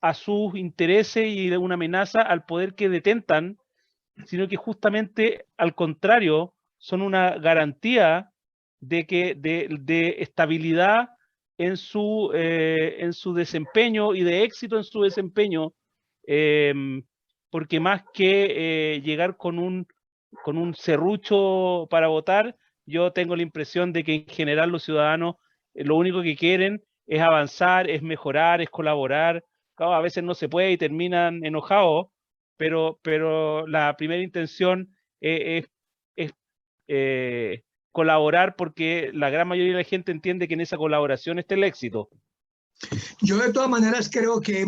a sus intereses y de una amenaza al poder que detentan, sino que justamente al contrario son una garantía de estabilidad en su desempeño y de éxito en su desempeño, porque más que llegar con un serrucho para votar, yo tengo la impresión de que en general los ciudadanos lo único que quieren es avanzar, es mejorar, es colaborar. Claro, a veces no se puede y terminan enojados, pero la primera intención es colaborar porque la gran mayoría de la gente entiende que en esa colaboración está el éxito. Yo de todas maneras creo que,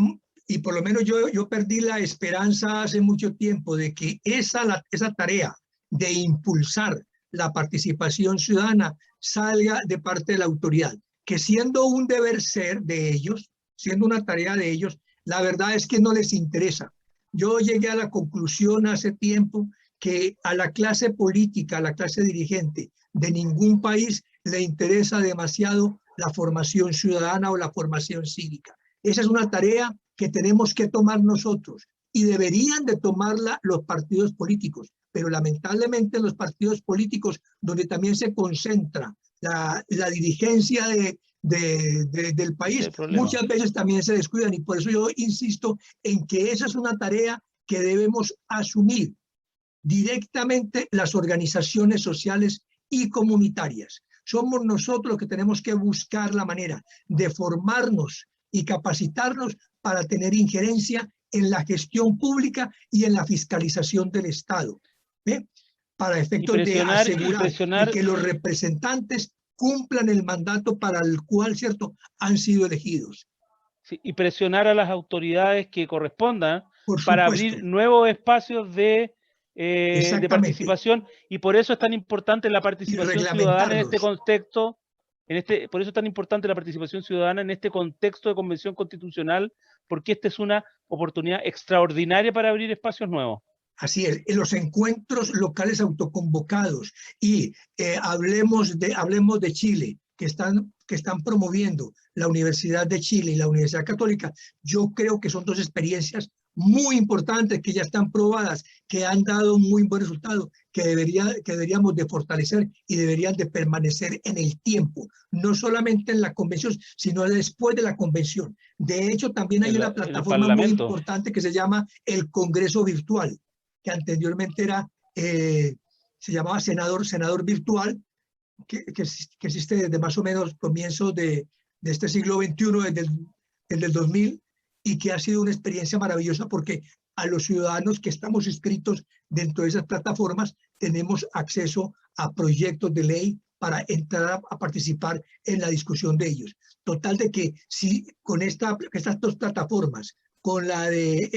y por lo menos yo perdí la esperanza hace mucho tiempo de que esa tarea de impulsar la participación ciudadana salga de parte de la autoridad, que siendo un deber ser de ellos, siendo una tarea de ellos, la verdad es que no les interesa. Yo llegué a la conclusión hace tiempo que a la clase política, a la clase dirigente de ningún país le interesa demasiado la formación ciudadana o la formación cívica. Esa es una tarea que tenemos que tomar nosotros y deberían de tomarla los partidos políticos, pero lamentablemente los partidos políticos, donde también se concentra la dirigencia del país muchas veces también se descuidan, y por eso yo insisto en que esa es una tarea que debemos asumir directamente las organizaciones sociales y comunitarias. Somos nosotros los que tenemos que buscar la manera de formarnos y capacitarnos para tener injerencia en la gestión pública y en la fiscalización del Estado, ¿eh? Para efectos de asegurar que los representantes cumplan el mandato para el cual, ¿cierto?, han sido elegidos. Sí, y presionar a las autoridades que correspondan para abrir supuesto. nuevos espacios de participación, y por eso es tan importante la participación ciudadana en este contexto, por eso es tan importante la participación ciudadana en este contexto de convención constitucional, porque esta es una oportunidad extraordinaria para abrir espacios nuevos. Así es, en los encuentros locales autoconvocados, y hablemos de Chile, que están promoviendo la Universidad de Chile y la Universidad Católica. Yo creo que son dos experiencias muy importantes, que ya están probadas, que han dado muy buen resultado, que deberíamos de fortalecer y deberían de permanecer en el tiempo, no solamente en la convención, sino después de la convención. De hecho, también hay una plataforma muy importante que se llama el Congreso Virtual, que anteriormente se llamaba Senador Virtual, que existe desde más o menos comienzos de este siglo XXI, desde el 2000, y que ha sido una experiencia maravillosa, porque a los ciudadanos que estamos inscritos dentro de esas plataformas tenemos acceso a proyectos de ley para entrar a participar en la discusión de ellos. Total de que si con estas dos plataformas, con la de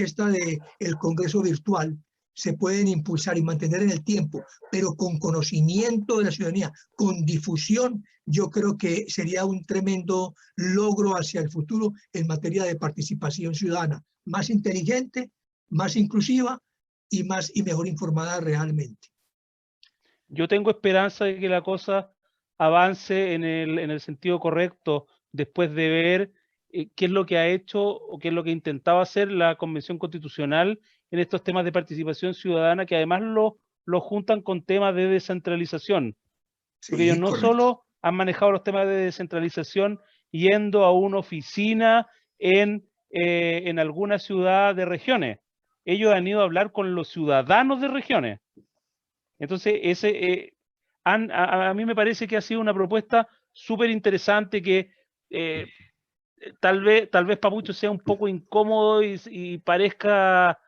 el Congreso Virtual, se pueden impulsar y mantener en el tiempo, pero con conocimiento de la ciudadanía, con difusión, yo creo que sería un tremendo logro hacia el futuro en materia de participación ciudadana, más inteligente, más inclusiva y mejor informada realmente. Yo tengo esperanza de que la cosa avance en el sentido correcto, después de ver qué es lo que ha hecho o qué es lo que intentaba hacer la Convención Constitucional en estos temas de participación ciudadana, que además lo juntan con temas de descentralización. Sí, porque ellos no solo han manejado los temas de descentralización yendo a una oficina en alguna ciudad de regiones. Ellos han ido a hablar con los ciudadanos de regiones. Entonces, a mí me parece que ha sido una propuesta súper interesante, que tal vez para muchos sea un poco incómodo y parezca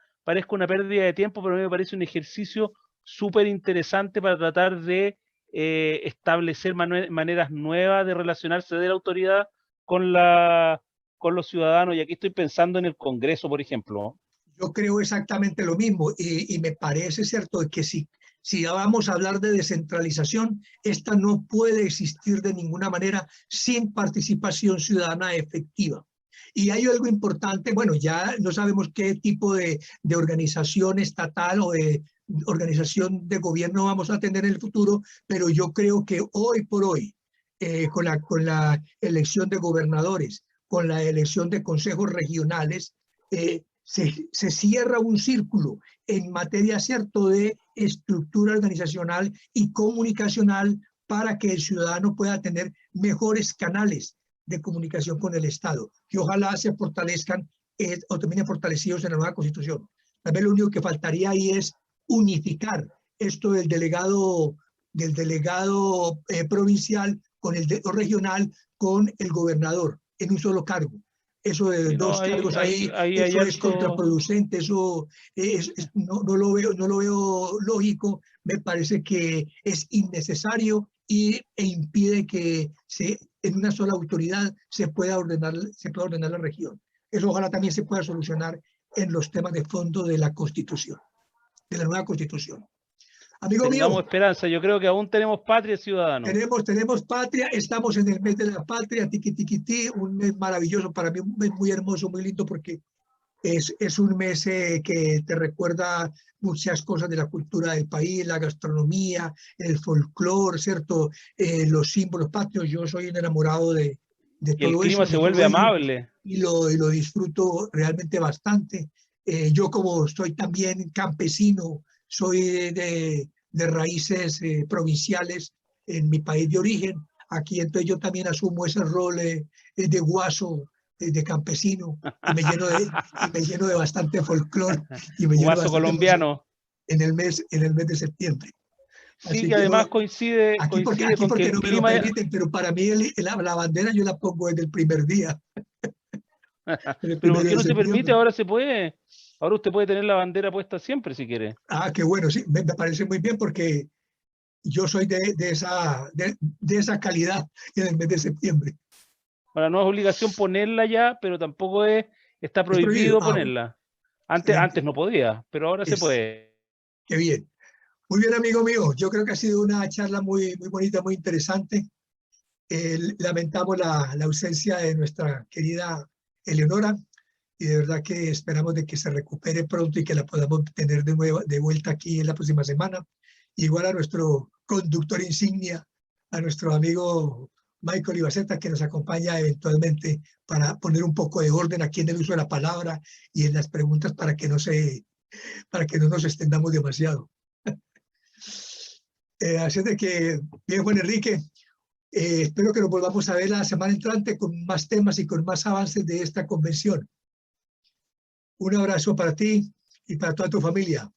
una pérdida de tiempo, pero a mí me parece un ejercicio súper interesante para tratar de establecer maneras nuevas de relacionarse de la autoridad con los ciudadanos. Y aquí estoy pensando en el Congreso, por ejemplo. Yo creo exactamente lo mismo, y me parece cierto que si vamos a hablar de descentralización, esta no puede existir de ninguna manera sin participación ciudadana efectiva. Y hay algo importante, bueno, ya no sabemos qué tipo de organización estatal o de organización de gobierno vamos a tener en el futuro, pero yo creo que hoy por hoy, con la elección de gobernadores, con la elección de consejos regionales, se cierra un círculo en materia, cierto, de estructura organizacional y comunicacional, para que el ciudadano pueda tener mejores canales de comunicación con el Estado, que ojalá se fortalezcan o terminen fortalecidos en la nueva Constitución. Tal vez lo único que faltaría ahí es unificar esto del delegado provincial con el regional, con el gobernador en un solo cargo. Eso de dos cargos ahí, eso es contraproducente, eso no lo veo lógico, me parece que es innecesario e impide que en una sola autoridad se pueda ordenar la región. Eso ojalá también se pueda solucionar en los temas de fondo de la Constitución, de la nueva Constitución. Amigo mío, tengamos esperanza, yo creo que aún tenemos patria, ciudadanos. Tenemos patria, estamos en el mes de la patria, tiquitiquití, un mes maravilloso para mí, un mes muy hermoso, muy lindo, porque es un mes que te recuerda muchas cosas de la cultura del país, la gastronomía, el folclore, ¿cierto? Los símbolos patrios. Yo soy un enamorado de todo eso. Y el clima se vuelve amable. Y lo disfruto realmente bastante. Yo, como soy también campesino, soy de raíces provinciales en mi país de origen, aquí, entonces yo también asumo ese rol de guaso, de campesino, y me lleno de bastante folclore y me lleno de Guaso bastante emoción colombiano. en el mes de septiembre. Sí, Así que que no, además coincide aquí con que porque el no me lo clima. permiten, pero para mí la bandera yo la pongo desde el primer día, el Pero ¿por primero qué de no se permite? septiembre. Ahora se puede. Ahora usted puede tener la bandera puesta siempre si quiere. Ah, qué bueno, sí, me parece muy bien porque yo soy de esa calidad en el mes de septiembre. Ahora no es obligación ponerla ya, pero tampoco está Es prohibido. prohibido Ah, bueno, ponerla. Antes excelente. no podía, pero ahora se Es, puede. qué bien. Muy bien, amigo mío. Yo creo que ha sido una charla muy, muy bonita, muy interesante. Lamentamos la ausencia de nuestra querida Eleonora y de verdad que esperamos de que se recupere pronto y que la podamos tener de nuevo de vuelta aquí en la próxima semana. Igual a nuestro conductor insignia, a nuestro amigo Michael Ibaceta, que nos acompaña eventualmente para poner un poco de orden aquí en el uso de la palabra y en las preguntas para que no nos extendamos demasiado. Así es de que, bien, Juan Enrique, espero que nos volvamos a ver la semana entrante con más temas y con más avances de esta convención. Un abrazo para ti y para toda tu familia.